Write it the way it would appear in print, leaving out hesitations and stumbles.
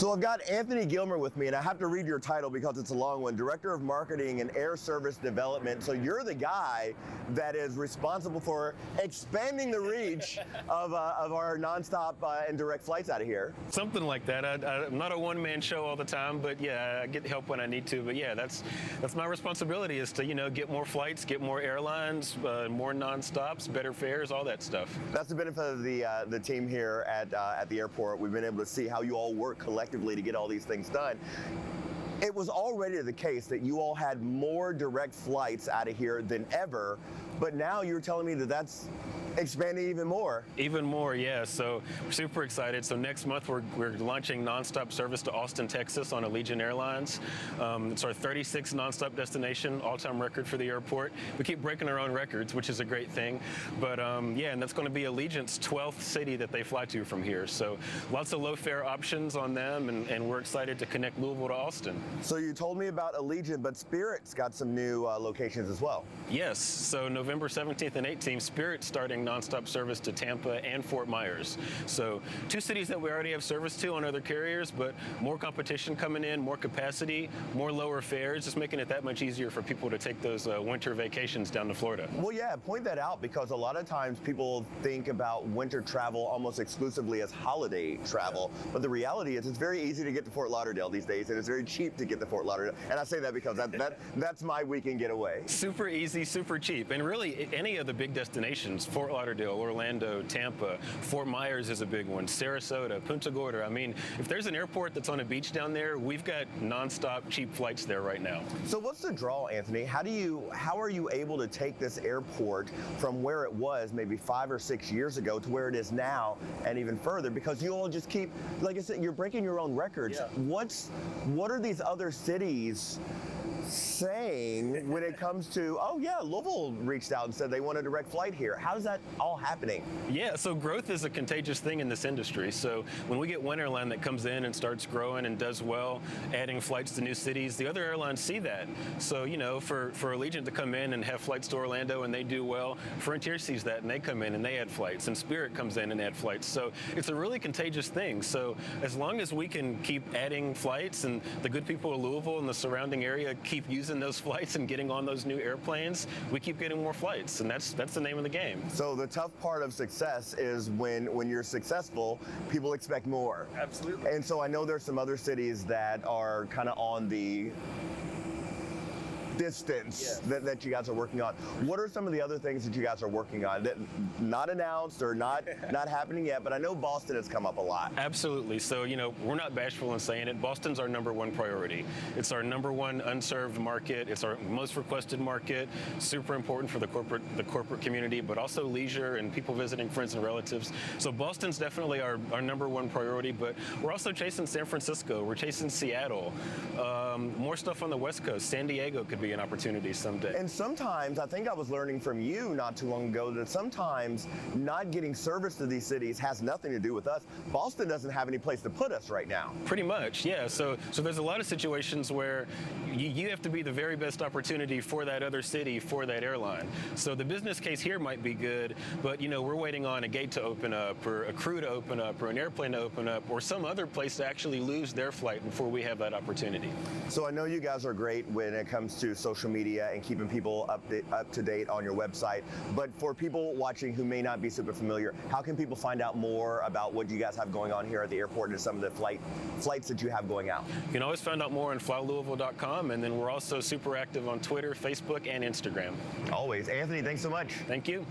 So I've got Anthony Gilmer with me, and I have to read your title because it's a long one, Director of Marketing and Air Service Development. So you're the guy that is responsible for expanding the reach of our nonstop and direct flights out of here. Something like that. I'm not a one-man show all the time, but yeah, I get help when I need to. But yeah, that's my responsibility, is to get more flights, get more airlines, more nonstops, better fares, all that stuff. That's the benefit of the team here at the airport. We've been able to see how you all work collectively to get all these things done. It was already the case that you all had more direct flights out of here than ever, but now you're telling me that that's expanding even more. Even more, yeah. So we're super excited. So next month we're launching nonstop service to Austin, Texas on Allegiant Airlines. It's our 36th nonstop destination, all-time record for the airport. We keep breaking our own records, which is a great thing. But yeah, and that's going to be Allegiant's 12th city that they fly to from here. So lots of low-fare options on them, and we're excited to connect Louisville to Austin. So you told me about Allegiant, but Spirit's got some new locations as well. Yes. So November 17th and 18th, Spirit's starting nonstop service to Tampa and Fort Myers. So two cities that we already have service to on other carriers, but more competition coming in, more capacity, more lower fares, just making it that much easier for people to take those winter vacations down to Florida. Well, yeah, point that out, because a lot of times people think about winter travel almost exclusively as holiday travel, but the reality is it's very easy to get to Fort Lauderdale these days, and it's very cheap to get to Fort Lauderdale. And I say that because that's my weekend getaway. Super easy, super cheap. And really, any of the big destinations, Fort Lauderdale, Orlando, Tampa, Fort Myers is a big one, Sarasota, Punta Gorda. I mean, if there's an airport that's on a beach down there, we've got nonstop cheap flights there right now. So what's the draw, Anthony? How are you able to take this airport from where it was maybe 5 or 6 years ago to where it is now and even further? Because you all just keep, like I said, you're breaking your own records. Yeah. What are these other cities saying when it comes to, oh yeah, Louisville reached out and said they want a direct flight here? How's that all happening? Yeah, so growth is a contagious thing in this industry. So when we get one airline that comes in and starts growing and does well, adding flights to new cities, the other airlines see that. So, for Allegiant to come in and have flights to Orlando and they do well, Frontier sees that and they come in and they add flights, and Spirit comes in and add flights. So it's a really contagious thing. So as long as we can keep adding flights, and the good people of Louisville and the surrounding area keep using those flights and getting on those new airplanes, we keep getting more flights, and that's the name of the game. So the tough part of success is when you're successful, people expect more. Absolutely. And so I know there's some other cities that are kind of on the distance that you guys are working on. What are some of the other things that you guys are working on that not announced or not happening yet, but I know Boston has come up a lot? Absolutely. So, we're not bashful in saying it. Boston's our #1 priority. It's our #1 unserved market. It's our most requested market. Super important for the corporate community, but also leisure and people visiting friends and relatives. So Boston's definitely our #1 priority, but we're also chasing San Francisco. We're chasing Seattle. More stuff on the West Coast. San Diego could be an opportunity someday. And sometimes, I think I was learning from you not too long ago, that sometimes not getting service to these cities has nothing to do with us. Boston doesn't have any place to put us right now. Pretty much, yeah. So there's a lot of situations where you have to be the very best opportunity for that other city, for that airline. So the business case here might be good, but we're waiting on a gate to open up, or a crew to open up, or an airplane to open up, or some other place to actually lose their flight before we have that opportunity. So I know you guys are great when it comes to social media and keeping people up to date on your website, but for people watching who may not be super familiar, how can people find out more about what you guys have going on here at the airport and some of the flights that you have going out? You can always find out more on flylouisville.com, and then we're also super active on Twitter, Facebook, and Instagram. Always. Anthony, thanks so much. Thank you.